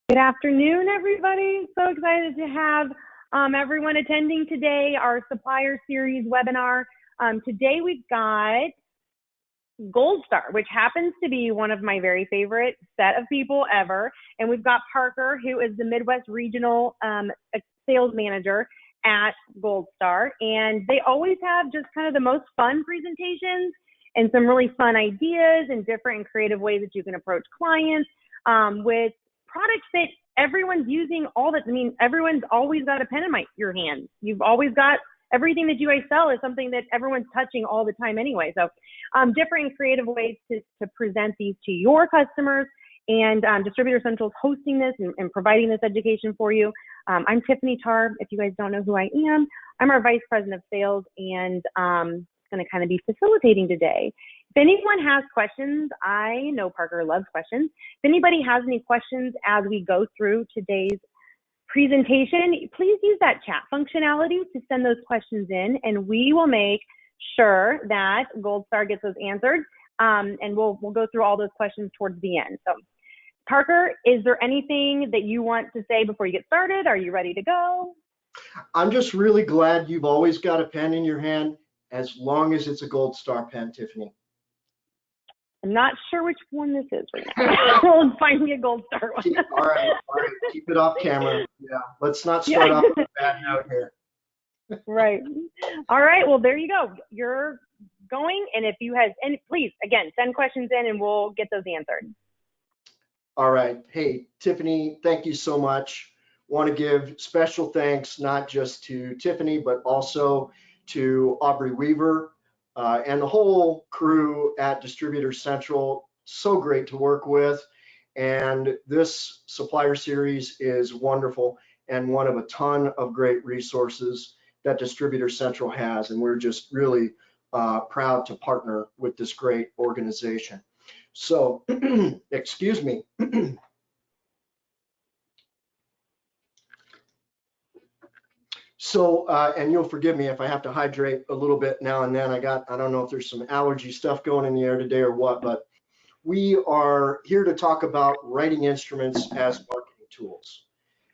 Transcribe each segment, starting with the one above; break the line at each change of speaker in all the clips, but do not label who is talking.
Good afternoon, everybody. So excited to have everyone attending today, our Supplier Series webinar. Today we've got Goldstar, which happens to be one of my very favorite set of people ever. And we've got Parker, who is the Midwest Regional Sales Manager at Goldstar. And they always have just kind of the most fun presentations and some really fun ideas and different and creative ways that you can approach clients with products that everyone's using everyone's always got a pen in your hand. You've always got everything that you guys sell is something that everyone's touching all the time anyway. So different and creative ways to present these to your customers, and Distributor Central's hosting this and providing this education for you. I'm Tiffany Tarr. If you guys don't know who I am, I'm our Vice President of Sales, and going to kind of be facilitating today. If anyone has questions, I know Parker loves questions. If anybody has any questions as we go through today's presentation, please use that chat functionality to send those questions in, and we will make sure that Goldstar gets those answered, and we'll go through all those questions towards the end. So, Parker, is there anything that you want to say before you get started? Are you ready to go?
I'm just really glad you've always got a pen in your hand, as long as it's a Goldstar pen, Tiffany.
I'm not sure which one this is right now. We'll find me a Goldstar one.
All right, keep it off camera. Yeah, let's not start off with a bad note here.
Right. All right, well, there you go. You're going, and if you have any, please, again, send questions in and we'll get those answered.
All right. Hey, Tiffany, thank you so much. Want to give special thanks, not just to Tiffany, but also to Aubrey Weaver, and the whole crew at Distributor Central. So great to work with. And this supplier series is wonderful and one of a ton of great resources that Distributor Central has. And we're just really proud to partner with this great organization. So, excuse me. So, and you'll forgive me if I have to hydrate a little bit now and then. I don't know if there's some allergy stuff going in the air today or what, but we are here to talk about writing instruments as marketing tools.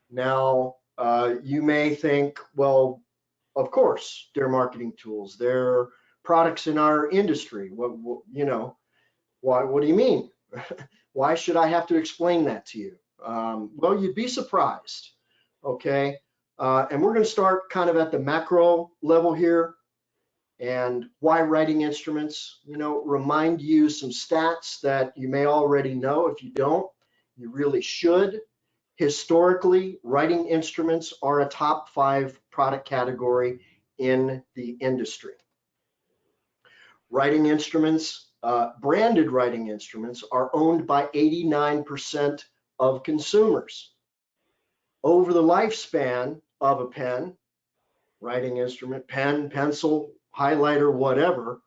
Now, you may think, well, of course, they're marketing tools. They're products in our industry. What do you mean? Why should I have to explain that to you? Well, you'd be surprised, okay? And we're going to start kind of at the macro level here, and why writing instruments, remind you some stats that you may already know. If you don't, you really should. Historically, writing instruments are a top 5 product category in the industry. Writing instruments, branded writing instruments, are owned by 89% of consumers. Over the lifespan of a pen, writing instrument, pen, pencil, highlighter, whatever,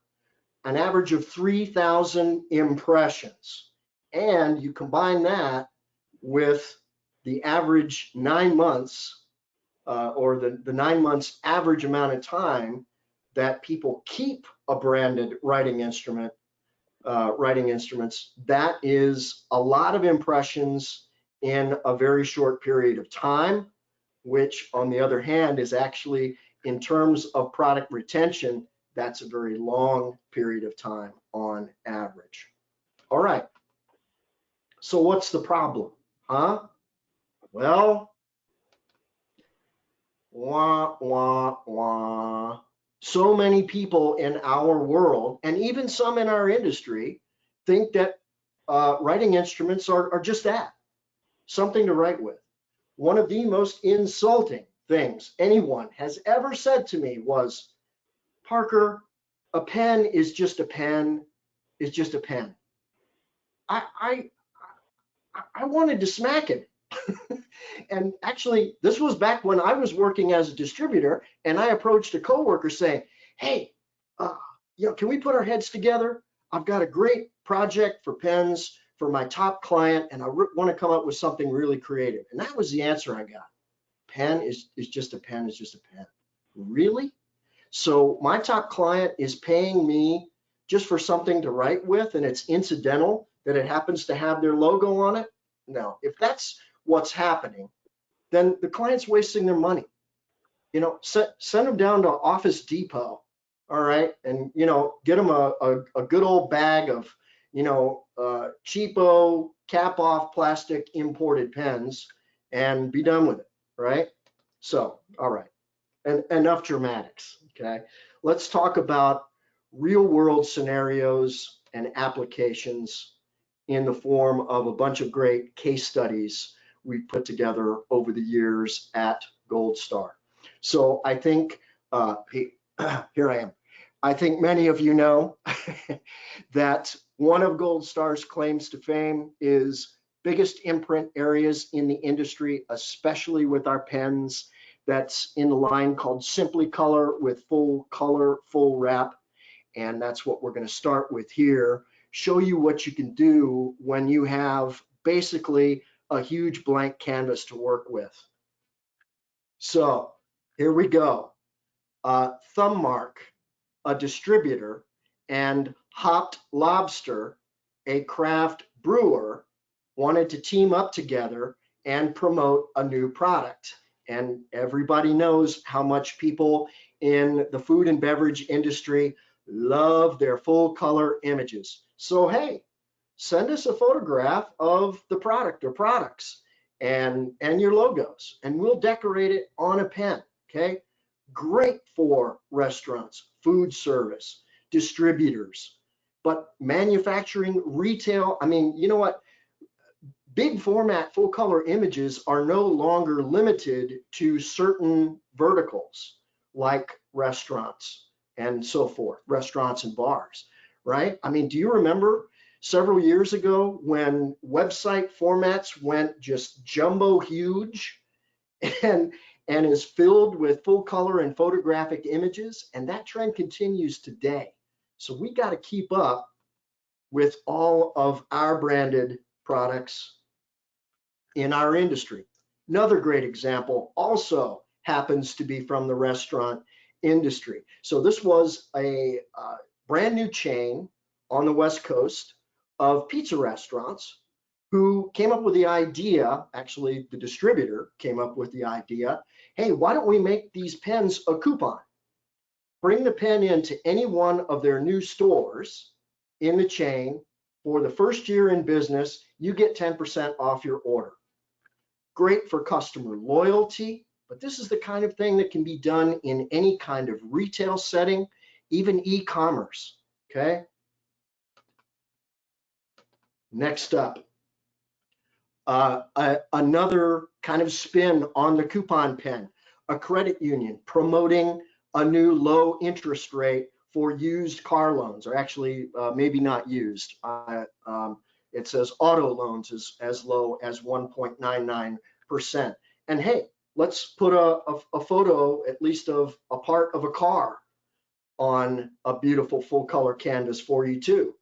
an average of 3,000 impressions. And you combine that with the average 9 months, or the 9 months average amount of time that people keep a branded writing instruments, that is a lot of impressions in a very short period of time, which on the other hand is actually, in terms of product retention, that's a very long period of time on average. All right, so what's the problem, huh? Well, so many people in our world, and even some in our industry, think that writing instruments are just that, something to write with. One of the most insulting things anyone has ever said to me was, Parker, a pen is just a pen, is just a pen. I wanted to smack him. And actually, this was back when I was working as a distributor, and I approached a coworker saying, hey, can we put our heads together? I've got a great project for pens for my top client, and I want to come up with something really creative. And that was the answer I got. Pen is just a pen, is just a pen. Really? So my top client is paying me just for something to write with, and it's incidental that it happens to have their logo on it? No. If that's what's happening, then the client's wasting their money. You know, send them down to Office Depot, all right, and, you know, get them a good old bag of, you know, cheapo cap off plastic imported pens and be done with it, right? So, all right, and enough dramatics, okay? Let's talk about real world scenarios and applications in the form of a bunch of great case studies we've put together over the years at Goldstar. So I think, here I am. I think many of you know that one of Goldstar's claims to fame is biggest imprint areas in the industry, especially with our pens. That's in the line called Simply Color with full color, full wrap. And that's what we're going to start with here. Show you what you can do when you have basically a huge blank canvas to work with. So here we go. Thumbmark, a distributor, and Hopped Lobster, a craft brewer, wanted to team up together and promote a new product. And everybody knows how much people in the food and beverage industry love their full color images. So, hey, send us a photograph of the product or products and your logos, and we'll decorate it on a pen, okay? Great for restaurants, food service, distributors, but manufacturing, retail, I mean, you know what? Big format full color images are no longer limited to certain verticals like restaurants and so forth, restaurants and bars, right? I mean, do you remember several years ago when website formats went just jumbo huge and is filled with full color and photographic images? And that trend continues today. So we got to keep up with all of our branded products in our industry. Another great example also happens to be from the restaurant industry. So this was a brand new chain on the West Coast of pizza restaurants who came up with the idea, actually the distributor came up with the idea, hey, why don't we make these pens a coupon? Bring the pen into any one of their new stores in the chain. For the first year in business, you get 10% off your order. Great for customer loyalty, but this is the kind of thing that can be done in any kind of retail setting, even e-commerce, okay? Next up, another kind of spin on the coupon pen, a credit union promoting a new low interest rate for used car loans, or actually maybe not used. It says auto loans as low as 1.99%. And hey, let's put a photo, at least of a part of a car, on a beautiful full color canvas for you too.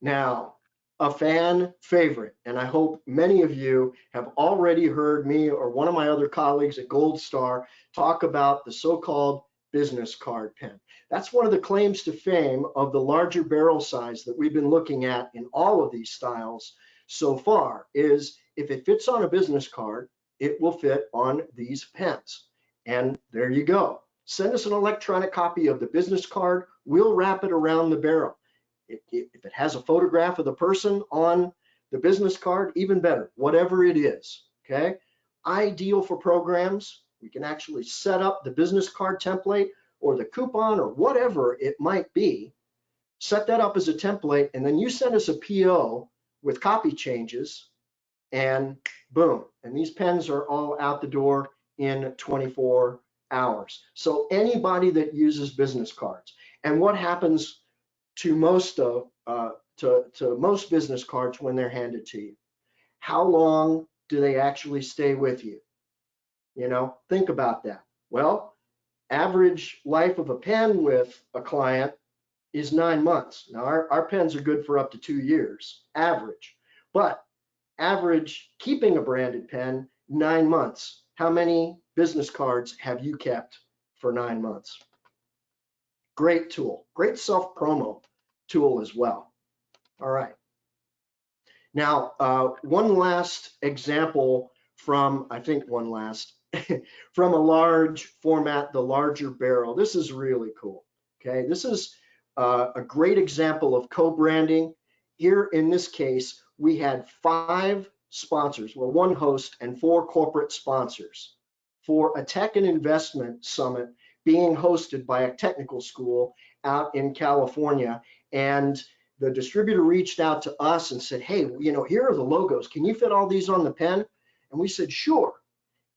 Now, a fan favorite, and I hope many of you have already heard me or one of my other colleagues at Goldstar talk about the so-called business card pen. That's one of the claims to fame of the larger barrel size that we've been looking at in all of these styles so far, is if it fits on a business card, it will fit on these pens. And there you go. Send us an electronic copy of the business card. We'll wrap it around the barrel. If it has a photograph of the person on the business card, even better, whatever it is, okay? Ideal for programs. We can actually set up the business card template or the coupon or whatever it might be, set that up as a template, and then you send us a PO with copy changes, and boom. And these pens are all out the door in 24 hours. So anybody that uses business cards, and what happens to most of to most business cards when they're handed to you? How long do they actually stay with you? You know, think about that. Well, average life of a pen with a client is 9 months. Now our pens are good for up to 2 years, average, but average keeping a branded pen, 9 months. How many business cards have you kept for 9 months? Great tool, great self-promo tool as well. All right. Now, one last example from, I think one last, from a large format, the larger barrel. This is really cool. Okay, this is a great example of co-branding. Here in this case, we had 5 sponsors, well, 1 host and 4 corporate sponsors for a tech and investment summit being hosted by a technical school out in California. And the distributor reached out to us and said, hey, here are the logos. Can you fit all these on the pen? And we said, sure.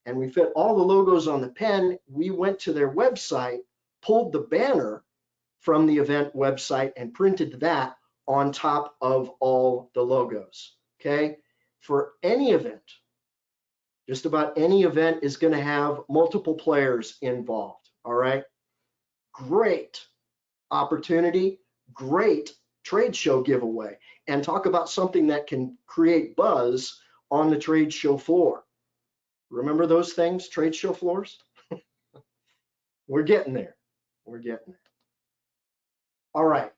And we fit all the logos on the pen. We went to their website, pulled the banner from the event website and printed that on top of all the logos, okay? For any event, just about any event is going to have multiple players involved, all right? Great opportunity, great trade show giveaway, and talk about something that can create buzz on the trade show floor. Remember those things, trade show floors? We're getting there. We're getting there. All right.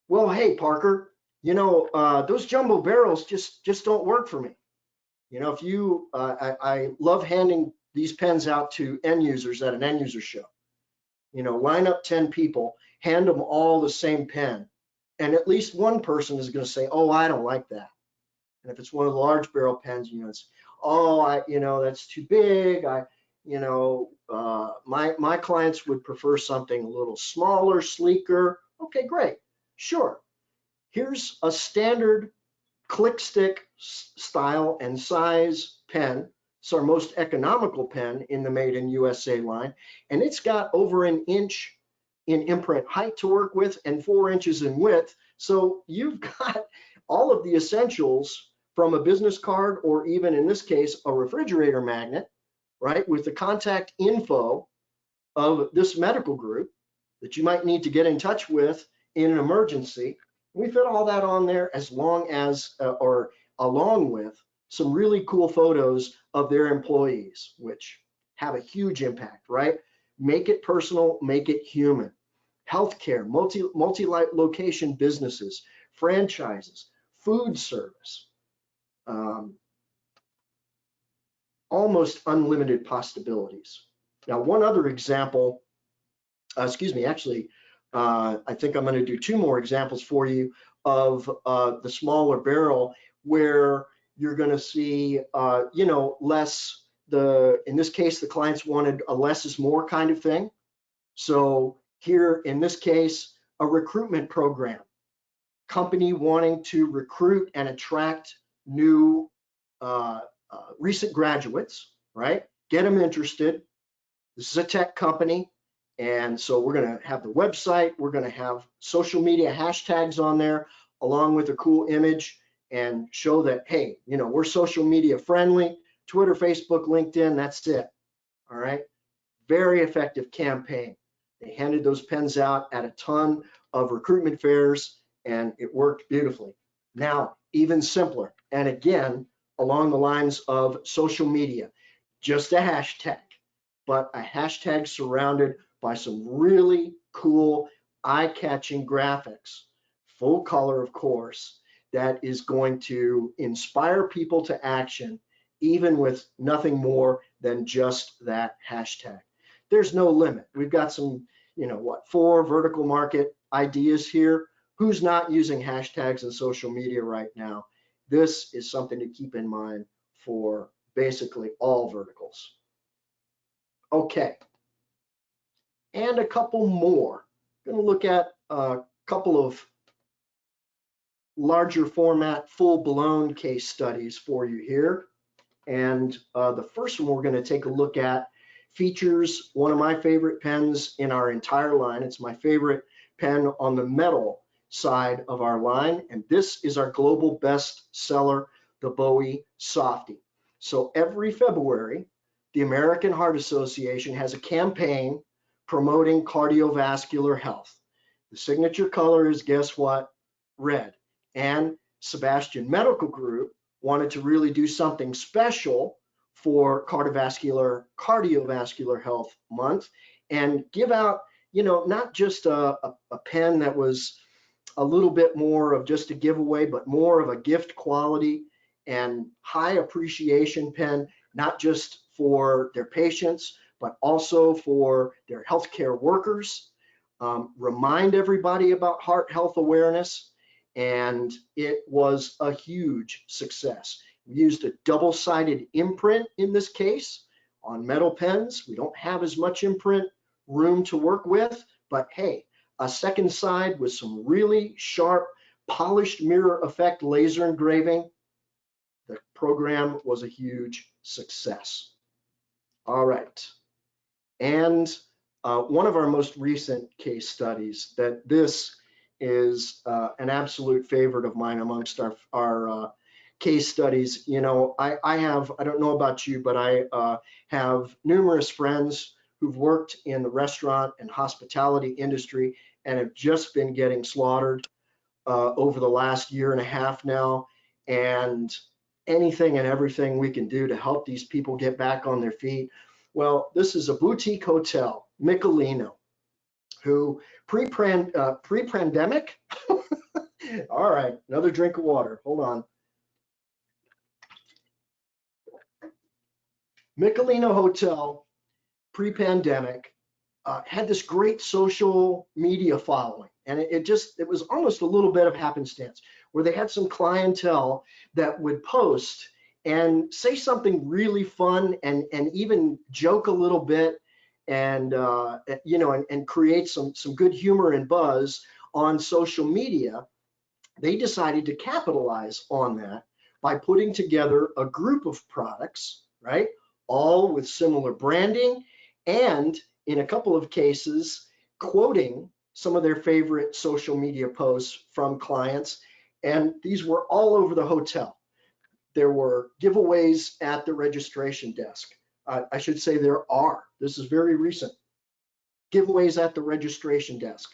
Well, hey, Parker, those jumbo barrels just don't work for me. If you, I love handing these pens out to end users at an end user show. Line up 10 people, hand them all the same pen, and at least one person is going to say, oh, I don't like that. And if it's one of the large barrel pens, it's, oh, that's too big. My clients would prefer something a little smaller, sleeker. Okay, great. Sure. Here's a standard click stick style and size pen. It's our most economical pen in the Made in USA line. And it's got over an inch in imprint height to work with and 4 inches in width. So you've got all of the essentials from a business card, or even in this case, a refrigerator magnet, right? With the contact info of this medical group that you might need to get in touch with in an emergency. We fit all that on there, as long as, or along with some really cool photos of their employees, which have a huge impact, right? Make it personal, make it human. Healthcare, multi-location businesses, franchises, food service, almost unlimited possibilities. Now, one other example, I think I'm going to do 2 more examples for you of the smaller barrel, where you're going to see, less, in this case, the clients wanted a less is more kind of thing. So here, in this case, a recruitment program, company wanting to recruit and attract new recent graduates, right? Get them interested. This is a tech company. And so we're going to have the website, we're going to have social media hashtags on there, along with a cool image, and show that, hey, we're social media friendly, Twitter, Facebook, LinkedIn, that's it. All right. Very effective campaign. They handed those pens out at a ton of recruitment fairs, and it worked beautifully. Now, even simpler, and again, along the lines of social media, just a hashtag, but a hashtag surrounded by some really cool, eye-catching graphics, full color, of course, that is going to inspire people to action, even with nothing more than just that hashtag. There's no limit. We've got some, 4 vertical market ideas here. Who's not using hashtags in social media right now? This is something to keep in mind for basically all verticals. Okay. And a couple more. I'm going to look at a couple of larger format, full-blown case studies for you here. And the first one we're going to take a look at features one of my favorite pens in our entire line. It's my favorite pen on the metal side of our line. And this is our global best seller, the Bowie Softie. So every February, the American Heart Association has a campaign promoting cardiovascular health. The signature color is, guess what? Red. And Sebastian Medical Group wanted to really do something special for cardiovascular health month, and give out, not just a pen that was a little bit more of just a giveaway, but more of a gift quality and high appreciation pen, not just for their patients, but also for their healthcare workers. Remind everybody about heart health awareness, and it was a huge success. We used a double-sided imprint in this case on metal pens. We don't have as much imprint room to work with, but hey, a second side with some really sharp polished mirror effect laser engraving. The program was a huge success. All right. And one of our most recent case studies, that this is an absolute favorite of mine amongst our case studies. You know, I don't know about you, but I have numerous friends who've worked in the restaurant and hospitality industry and have just been getting slaughtered over the last year and a half now. And anything and everything we can do to help these people get back on their feet. Well, this is a boutique hotel, Michelino, who pre-pandemic, all right, another drink of water, hold on. Michelino Hotel, pre-pandemic, had this great social media following. And it was almost a little bit of happenstance where they had some clientele that would post and say something really fun and even joke a little bit and you know, and create some good humor and buzz on social media. They decided to capitalize on that by putting together a group of products, right? All with similar branding, and in a couple of cases, quoting some of their favorite social media posts from clients. And these were all over the hotel. There were giveaways at the registration desk. I should say there are. This is very recent. Giveaways at the registration desk.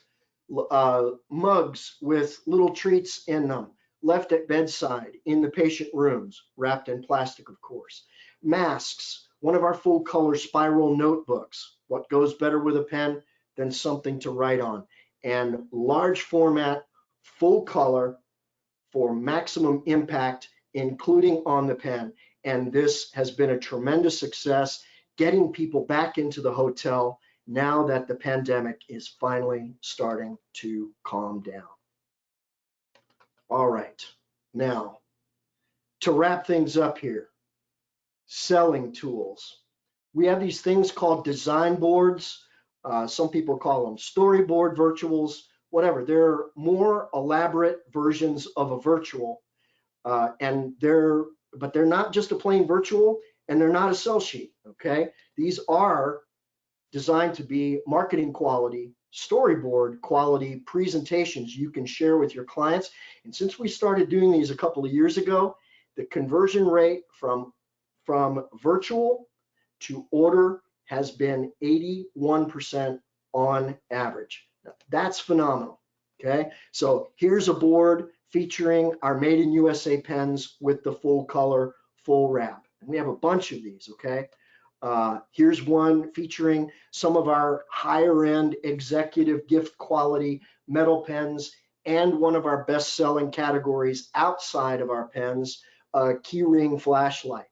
Mugs with little treats in them, left at bedside in the patient rooms, wrapped in plastic, of course. Masks, one of our full color spiral notebooks. What goes better with a pen than something to write on? And large format, full color for maximum impact, including on the pen. And this has been a tremendous success, getting people back into the hotel now that the pandemic is finally starting to calm down. All right, now to wrap things up here, selling tools. We have these things called design boards. Some people call them storyboard virtuals, whatever. They're more elaborate versions of a virtual, and but they're not just a plain virtual, and they're not a sell sheet, okay? These are designed to be marketing quality, storyboard quality presentations you can share with your clients. And since we started doing these a couple of years ago, the conversion rate from virtual to order has been 81% on average. Now, that's phenomenal, okay? So here's a board featuring our Made in USA pens with the full color, full wrap. And we have a bunch of these, okay? Here's one featuring some of our higher end executive gift quality metal pens, and one of our best selling categories outside of our pens, a keyring flashlight.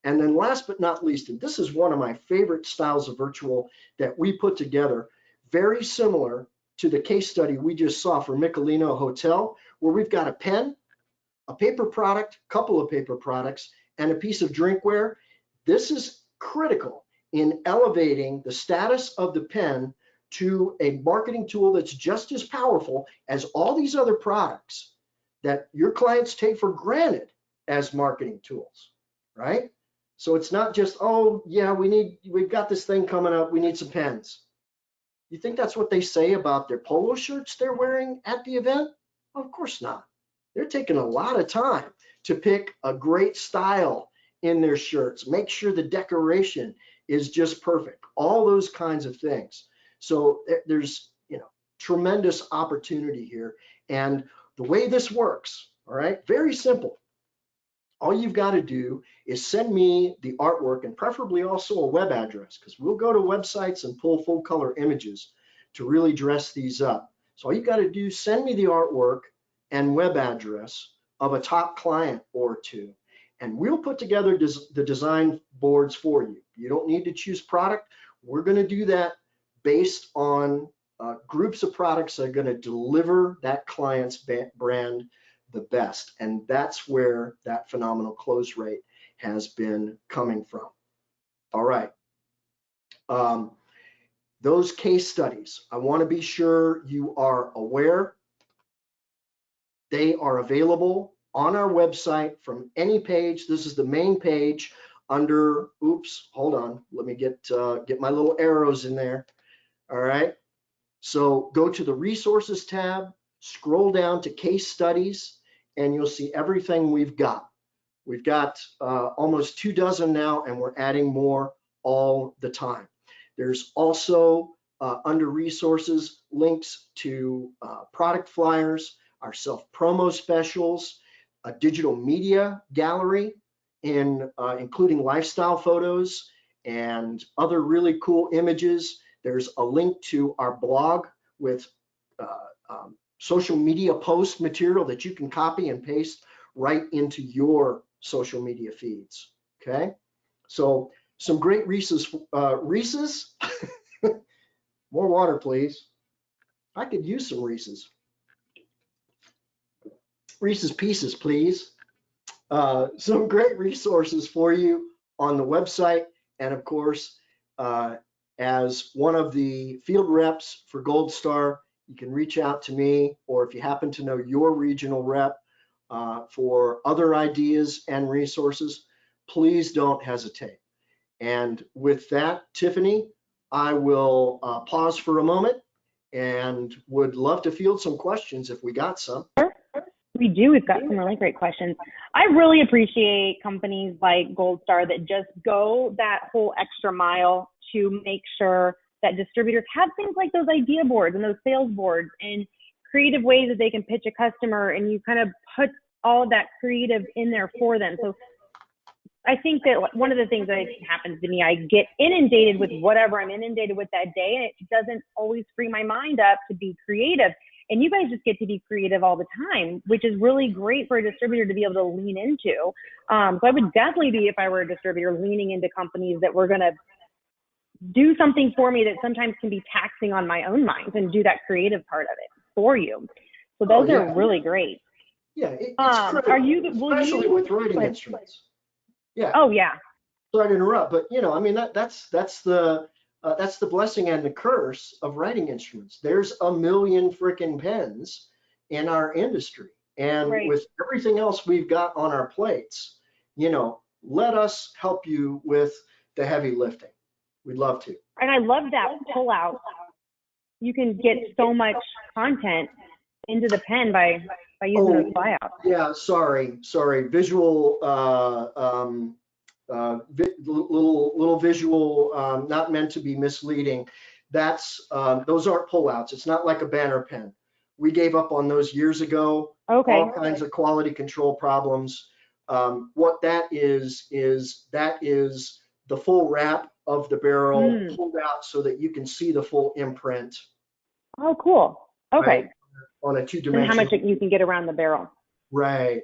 And then last but not least, and this is one of my favorite styles of virtual that we put together, very similar to the case study we just saw for Michelino Hotel, where we've got a pen, a paper product, couple of paper products, and a piece of drinkware. This is critical in elevating the status of the pen to a marketing tool that's just as powerful as all these other products that your clients take for granted as marketing tools, right? So it's not just, oh yeah, we've got this thing coming up, we need some pens. You think that's what they say about their polo shirts they're wearing at the event? Of course not. They're taking a lot of time to pick a great style in their shirts, make sure the decoration is just perfect, all those kinds of things. So there's, you know, tremendous opportunity here. And the way this works, all right, very simple. All you've got to do is send me the artwork, and preferably also a web address, because we'll go to websites and pull full color images to really dress these up. So all you got to do, send me the artwork and web address of a top client or two, and we'll put together the design boards for you. You don't need to choose product. We're going to do that based on groups of products that are going to deliver that client's brand the best. And that's where that phenomenal close rate has been coming from. All right. Those case studies, I want to be sure you are aware. They are available on our website from any page. This is the main page under, oops, hold on. Let me get my little arrows in there. All right. So go to the resources tab, scroll down to case studies, and you'll see everything we've got. We've got almost 24 now, and we're adding more all the time. There's also under resources links to product flyers, our self-promo specials, a digital media gallery, including lifestyle photos and other really cool images. There's a link to our blog with social media post material that you can copy and paste right into your social media feeds. Okay, so some great Reese's. Reese's? More water, please. I could use some Reese's. Reese's Pieces, please. Some great resources for you on the website. And of course, as one of the field reps for Goldstar, you can reach out to me, or if you happen to know your regional rep for other ideas and resources, please don't hesitate. And with that, Tiffany, I will pause for a moment and would love to field some questions if we got some.
We do. We've got some really great questions. I really appreciate companies like Goldstar that just go that whole extra mile to make sure that distributors have things like those idea boards and those sales boards and creative ways that they can pitch a customer, and you kind of put all of that creative in there for them. So I think that one of the things that happens to me, I get inundated with whatever I'm inundated with that day, and it doesn't always free my mind up to be creative. And you guys just get to be creative all the time, which is really great for a distributor to be able to lean into. So I would definitely be, if I were a distributor, leaning into companies that were going to do something for me that sometimes can be taxing on my own mind and do that creative part of it for you. So those are really great.
Yeah, it's critical, especially with writing instruments. Yeah.
Oh yeah.
Sorry to interrupt, but you know, I mean that's the blessing and the curse of writing instruments. There's a million freaking pens in our industry, and with everything else we've got on our plates, you know, let us help you with the heavy lifting. We'd love to.
And I love that pull out. You can get so much content into the pen by using those flyouts.
Yeah, sorry. Visual, little visual, not meant to be misleading. That's those aren't pullouts. It's not like a banner pen. We gave up on those years ago.
Okay.
All kinds of quality control problems. What that is the full wrap of the barrel pulled out so that you can see the full imprint.
Oh, cool. Okay.
Right? On a two-dimensional.
And how much you can get around the barrel.
Right.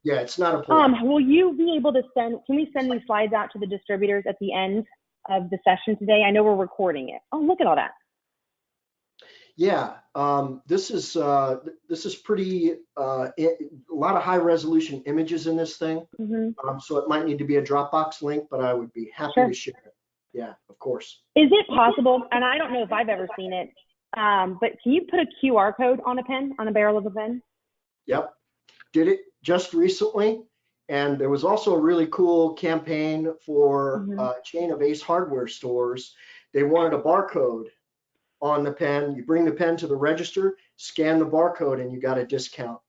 Yeah, it's not a pull.
Will you be able to can we send these slides out to the distributors at the end of the session today? I know we're recording it. Oh, look at all that.
Yeah, this is pretty, a lot of high resolution images in this thing. So it might need to be a Dropbox link, but I would be happy to share it. Yeah, of course.
Is it possible, and I don't know if I've ever seen it, but can you put a QR code on a pen, on a barrel of a pen?
Yep, did it just recently. And there was also a really cool campaign for a chain of Ace Hardware stores. They wanted a barcode on the pen. You bring the pen to the register, scan the barcode, and you got a discount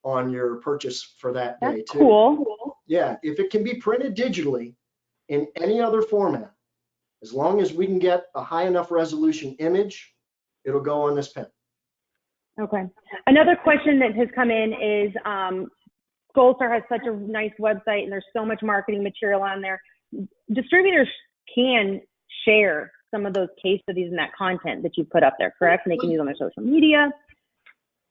on your purchase for that day too.
Cool.
Yeah, if it can be printed digitally in any other format, as long as we can get a high enough resolution image, it'll go on this pen.
Okay. Another question that has come in is Goldstar has such a nice website and there's so much marketing material on there. Distributors can share some of those case studies and that content that you put up there, correct? And they can use on their social media.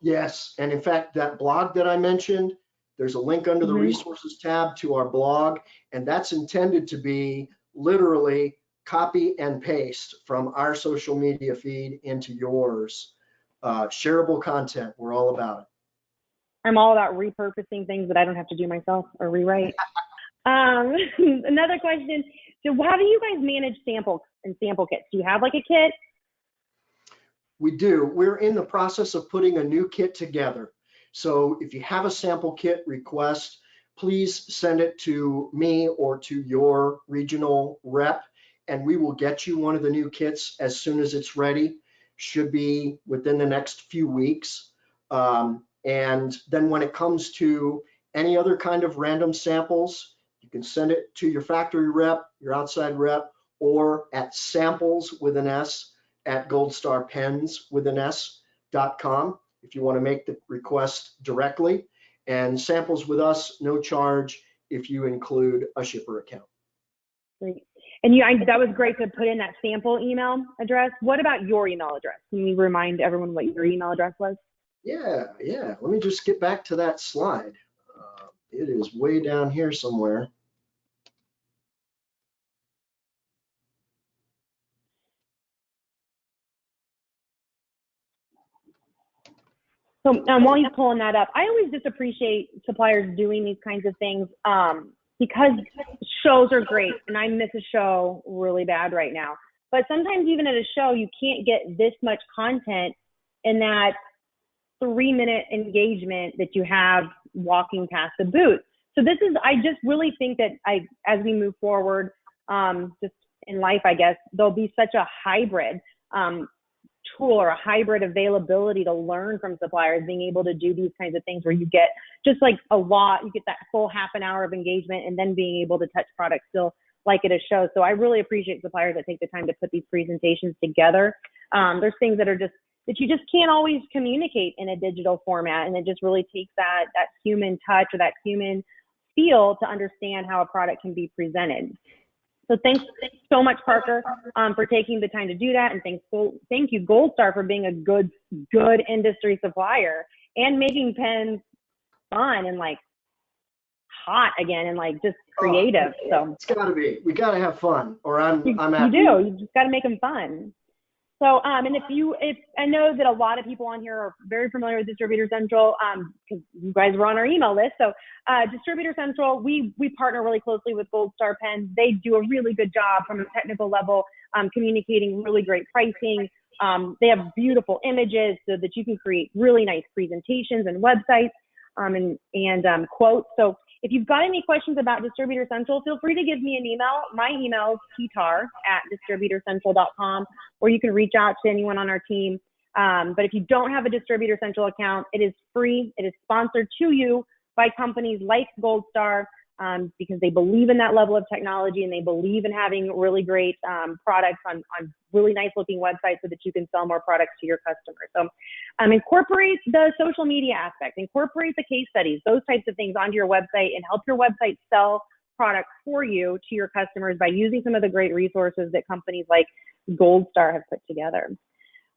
Yes, and in fact, that blog that I mentioned, there's a link under the resources tab to our blog, and that's intended to be literally copy and paste from our social media feed into yours. Shareable content, we're all about it.
I'm all about repurposing things that I don't have to do myself or rewrite. Another question, so how do you guys manage samples and sample kits? Do you have like a kit?
We do. We're in the process of putting a new kit together. So if you have a sample kit request, please send it to me or to your regional rep, and we will get you one of the new kits as soon as it's ready. Should be within the next few weeks. And then when it comes to any other kind of random samples, you can send it to your factory rep, your outside rep, or at samples with an S at goldstarpens.com if you want to make the request directly. And samples with us, no charge if you include a shipper account.
Great. And that was great to put in that sample email address. What about your email address? Can you remind everyone what your email address was?
Yeah. Let me just get back to that slide. It is way down here somewhere.
So while he's pulling that up, I always just appreciate suppliers doing these kinds of things because shows are great, and I miss a show really bad right now. But sometimes even at a show, you can't get this much content in that 3-minute engagement that you have walking past the booth. So I just really think that as we move forward, just in life, I guess, there'll be such a hybrid tool or a hybrid availability to learn from suppliers, being able to do these kinds of things where you get just like you get that full half an hour of engagement and then being able to touch products still like at a show. So I really appreciate suppliers that take the time to put these presentations together. There's things that you just can't always communicate in a digital format, and it just really takes that human touch or that human feel to understand how a product can be presented. So thanks so much, Parker, for taking the time to do that, and thank you, Goldstar, for being a good industry supplier and making pens fun and like hot again and like just creative. So
it's got to be. We got to have fun, or I'm
out. You just got to make them fun. So, and if I know that a lot of people on here are very familiar with Distributor Central, because you guys were on our email list. So, Distributor Central, we partner really closely with Goldstar Pens. They do a really good job from a technical level, communicating really great pricing. They have beautiful images so that you can create really nice presentations and websites, and quotes. So, if you've got any questions about Distributor Central, feel free to give me an email. My email is kitar@distributorcentral.com, or you can reach out to anyone on our team. But if you don't have a Distributor Central account, it is free. It is sponsored to you by companies like Goldstar, because they believe in that level of technology and they believe in having really great products on really nice looking websites so that you can sell more products to your customers. So incorporate the social media aspect, incorporate the case studies, those types of things onto your website, and help your website sell products for you to your customers by using some of the great resources that companies like Goldstar have put together.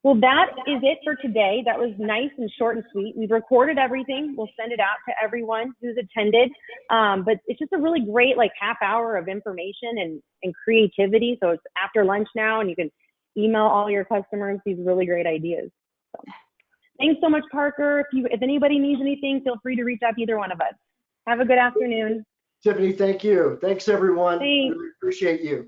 Well, that is it for today. That was nice and short and sweet. We've recorded everything. We'll send it out to everyone who's attended. But it's just a really great half hour of information and creativity. So it's after lunch now, and you can email all your customers these really great ideas. So thanks so much, Parker. If anybody needs anything, feel free to reach out to either one of us. Have a good afternoon.
Tiffany, thank you. Thanks, everyone.
Thanks.
Really appreciate you.